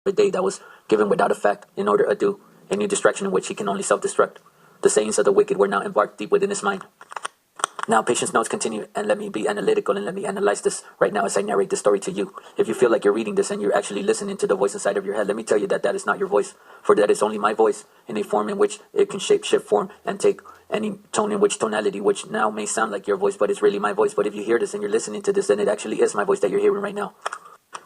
a day that was given without effect in order to do a new distraction in which he can only self-destruct. The sayings of the wicked were now embarked deep within his mind. Now, patience notes continue, and let me be analytical and let me analyze this right now as I narrate this story to you. If you feel like you're reading this and you're actually listening to the voice inside of your head, let me tell you that that is not your voice, for that is only my voice in a form in which it can shape, shift, form, and take any tone in which tonality, which now may sound like your voice, but it's really my voice. But if you hear this and you're listening to this, then it actually is my voice that you're hearing right now.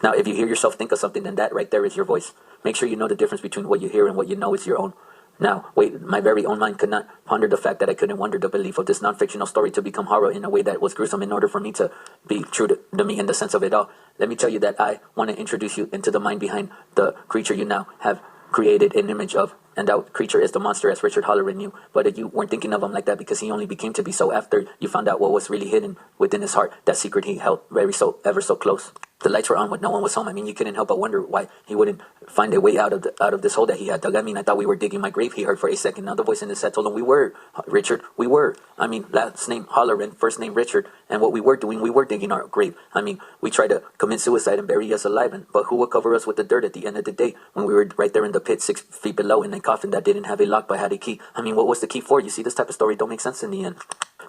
Now, if you hear yourself think of something, then that right there is your voice. Make sure you know the difference between what you hear and what you know is your own. Now, wait, my very own mind could not ponder the fact that I couldn't wonder the belief of this non-fictional story to become horror in a way that was gruesome in order for me to be true to me in the sense of it all. Let me tell you that I want to introduce you into the mind behind the creature you now have created an image of. And that creature is the monster as Richard Holleran knew. But you weren't thinking of him like that because he only became to be so after you found out what was really hidden within his heart, that secret he held ever so close. The lights were on when no one was home. I mean, you couldn't help but wonder why he wouldn't find a way out of this hole that he had dug. I mean, I thought we were digging my grave, he heard for a second. Now the voice in his head told him, we were, Richard, we were. I mean, last name Holleran, first name Richard. And what we were doing, we were digging our grave. I mean, we tried to commit suicide and bury us alive. But who would cover us with the dirt at the end of the day when we were right there in the pit 6 feet below in a coffin that didn't have a lock but had a key? I mean, what was the key for? You see, this type of story don't make sense in the end.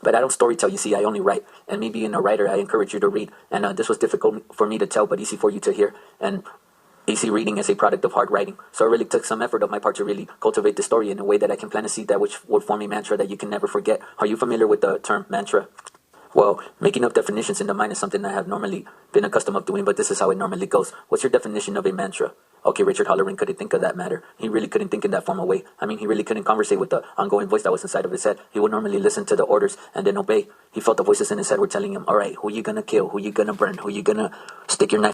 But I don't storytell, you see, I only write. And me being a writer, I encourage you to read. And this was difficult for me to tell, but easy for you to hear. And easy reading is a product of hard writing. So it really took some effort on my part to really cultivate the story in a way that I can plant a seed that which would form a mantra that you can never forget. Are you familiar with the term mantra? Well, making up definitions in the mind is something I have normally been accustomed of doing, but this is how it normally goes. What's your definition of a mantra? Okay, Richard Holleran couldn't think of that matter. He really couldn't think in that formal way. I mean, he really couldn't conversate with the ongoing voice that was inside of his head. He would normally listen to the orders and then obey. He felt the voices in his head were telling him, all right, who you gonna kill? Who you gonna burn? Who you gonna stick your knife